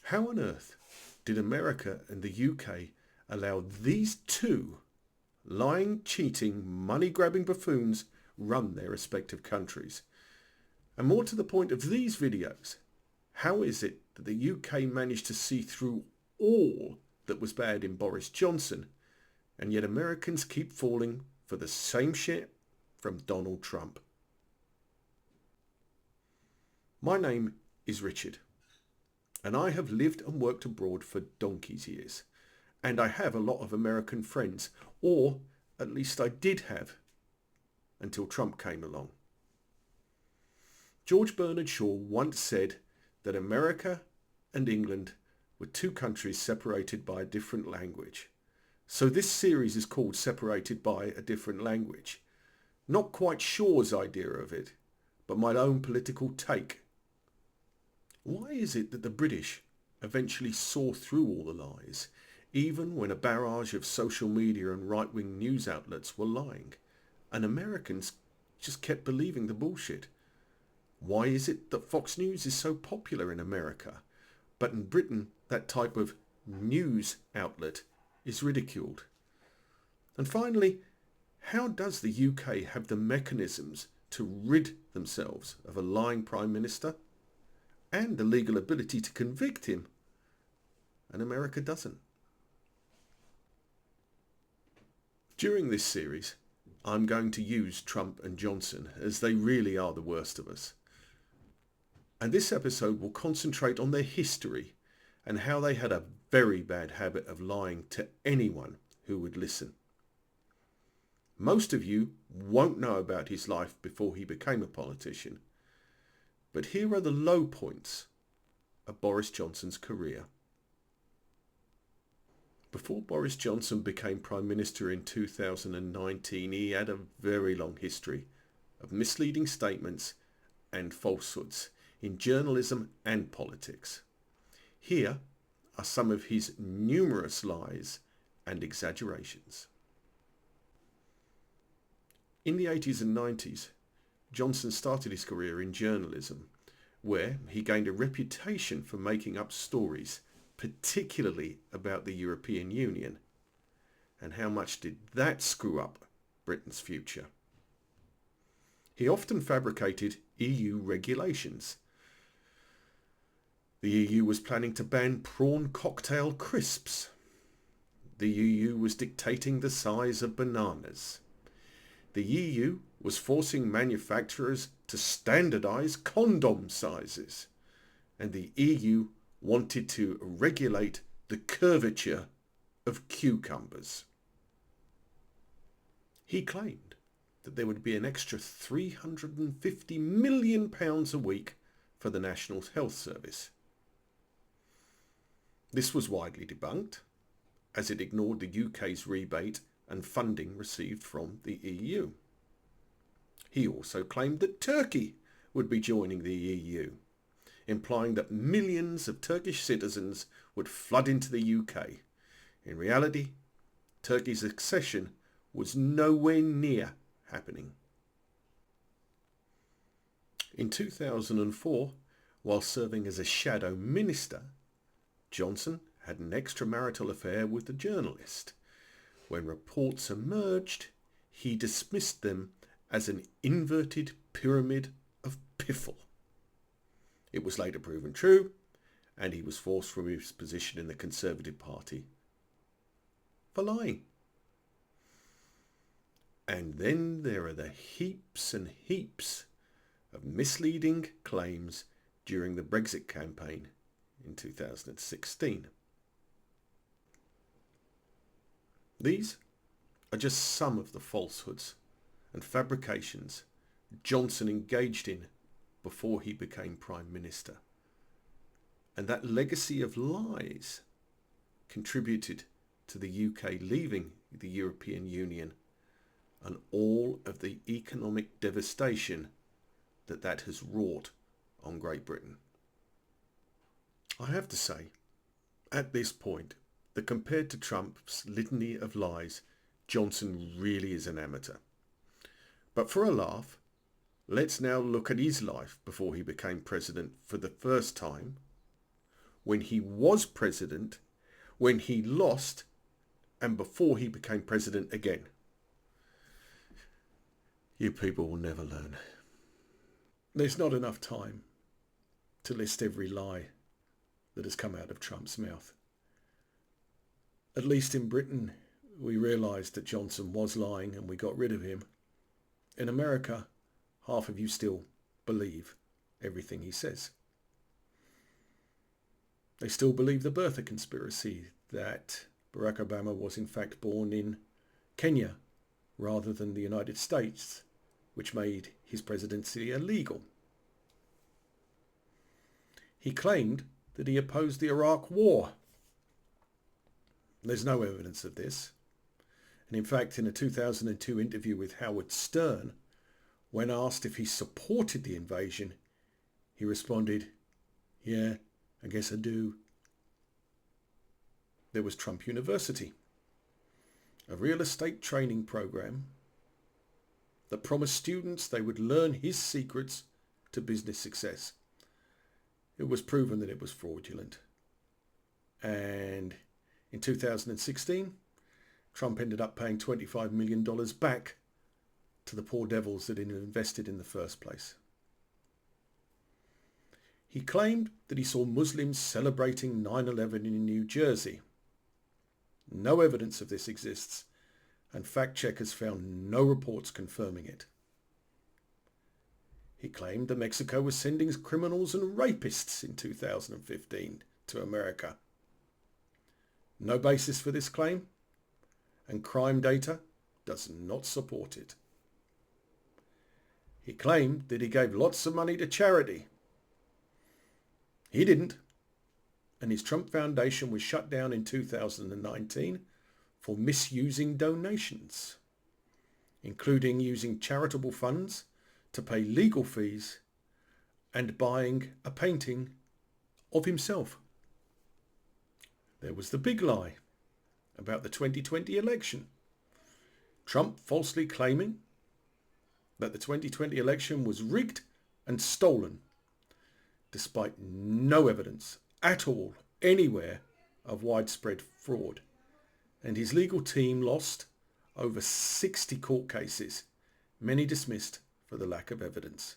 How on earth did America and the UK allow these two lying, cheating, money-grabbing buffoons run their respective countries? And more to the point of these videos, how is it that the UK managed to see through all that was bad in Boris Johnson, and yet Americans keep falling for the same shit from Donald Trump? My name is Richard, and I have lived and worked abroad for donkey's years, and I have a lot of American friends, or at least I did have, until Trump came along. George Bernard Shaw once said that America and England were two countries separated by a different language. So this series is called Separated by a Different Language. Not quite Shaw's idea of it, but my own political take. Why is it that the British eventually saw through all the lies, even when a barrage of social media and right-wing news outlets were lying, and Americans just kept believing the bullshit? Why is it that Fox News is so popular in America, but in Britain that type of news outlet is ridiculed? And finally, how does the UK have the mechanisms to rid themselves of a lying Prime Minister and the legal ability to convict him, and America doesn't? During this series, I'm going to use Trump and Johnson as they really are the worst of us. And this episode will concentrate on their history and how they had a very bad habit of lying to anyone who would listen. Most of you won't know about his life before he became a politician, but here are the low points of Boris Johnson's career. Before Boris Johnson became Prime Minister in 2019, he had a very long history of misleading statements and falsehoods in journalism and politics. Here are some of his numerous lies and exaggerations. In the 80s and 90s, Johnson started his career in journalism, where he gained a reputation for making up stories, particularly about the European Union. And how much did that screw up Britain's future? He often fabricated EU regulations. The EU was planning to ban prawn cocktail crisps. The EU was dictating the size of bananas. The EU was forcing manufacturers to standardise condom sizes. And the EU wanted to regulate the curvature of cucumbers. He claimed that there would be an extra £350 million a week for the National Health Service. This was widely debunked, as it ignored the UK's rebate and funding received from the EU. He also claimed that Turkey would be joining the EU, implying that millions of Turkish citizens would flood into the UK. In reality, Turkey's accession was nowhere near happening. In 2004, while serving as a shadow minister, Johnson had an extramarital affair with a journalist. When reports emerged, he dismissed them as an inverted pyramid of piffle. It was later proven true, and he was forced from his position in the Conservative Party for lying. And then there are the heaps and heaps of misleading claims during the Brexit campaign in 2016. These are just some of the falsehoods and fabrications Johnson engaged in before he became Prime Minister. And that legacy of lies contributed to the UK leaving the European Union and all of the economic devastation that has wrought on Great Britain. I have to say, at this point, that compared to Trump's litany of lies, Johnson really is an amateur. But for a laugh, let's now look at his life before he became president for the first time, when he was president, when he lost, and before he became president again. You people will never learn. There's not enough time to list every lie that has come out of Trump's mouth. At least in Britain, we realised that Johnson was lying and we got rid of him. In America, half of you still believe everything he says. They still believe the birther conspiracy, that Barack Obama was in fact born in Kenya rather than the United States, which made his presidency illegal. He claimed that he opposed the Iraq War. There's no evidence of this. And in fact, in a 2002 interview with Howard Stern, when asked if he supported the invasion, he responded, "Yeah, I guess I do." There was Trump University, a real estate training program that promised students they would learn his secrets to business success. It was proven that it was fraudulent. And in 2016, Trump ended up paying $25 million back to the poor devils that had invested in the first place. He claimed that he saw Muslims celebrating 9/11 in New Jersey. No evidence of this exists, and fact checkers found no reports confirming it. He claimed that Mexico was sending criminals and rapists in 2015 to America. No basis for this claim, and crime data does not support it. He claimed that he gave lots of money to charity. He didn't, and his Trump Foundation was shut down in 2019 for misusing donations, including using charitable funds to pay legal fees and buying a painting of himself. There was the big lie about the 2020 election. Trump falsely claiming that the 2020 election was rigged and stolen, despite no evidence at all anywhere of widespread fraud. And his legal team lost over 60 court cases, many dismissed for the lack of evidence.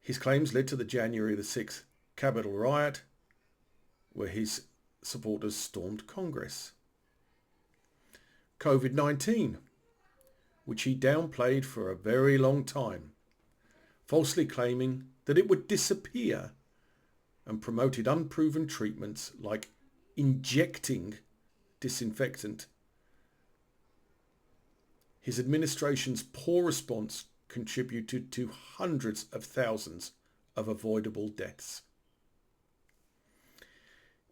His claims led to the January the 6th Capitol riot, where his supporters stormed Congress. COVID-19, which he downplayed for a very long time, falsely claiming that it would disappear, and promoted unproven treatments like injecting disinfectant. His administration's poor response contributed to hundreds of thousands of avoidable deaths.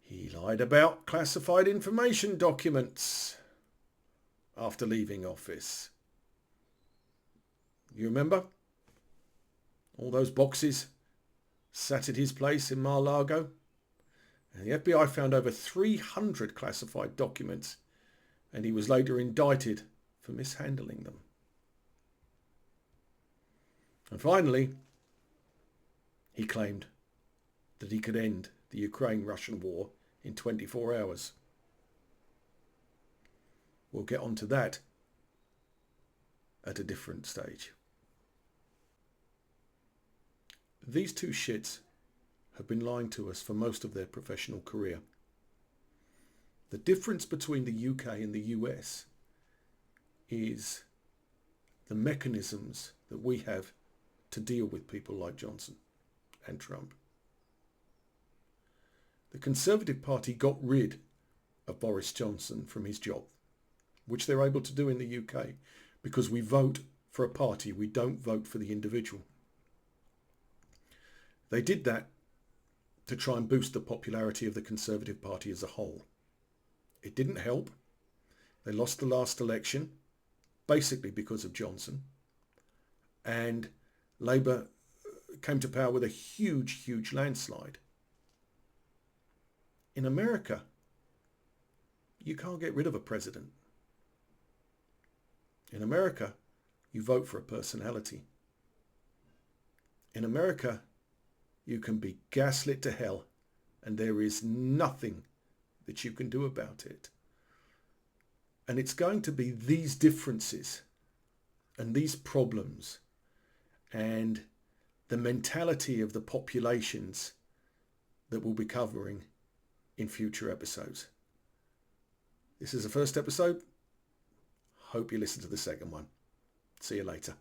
He lied about classified information documents after leaving office. You remember? All those boxes sat at his place in Mar-a-Lago. And the FBI found over 300 classified documents, and he was later indicted for mishandling them. And finally, he claimed that he could end the Ukraine-Russian war in 24 hours. We'll get onto that at a different stage. These two shits have been lying to us for most of their professional career. The difference between the UK and the US is the mechanisms that we have to deal with people like Johnson and Trump. The Conservative Party got rid of Boris Johnson from his job, which they're able to do in the UK because we vote for a party, we don't vote for the individual. They did that to try and boost the popularity of the Conservative Party as a whole. It didn't help. They lost the last election, basically because of Johnson. And Labour came to power with a huge, huge landslide. In America, you can't get rid of a president. In America, you vote for a personality. In America, you can be gaslit to hell and there is nothing that you can do about it. And it's going to be these differences and these problems and the mentality of the populations that we'll be covering in future episodes. This is the first episode. Hope you listen to the second one. See you later.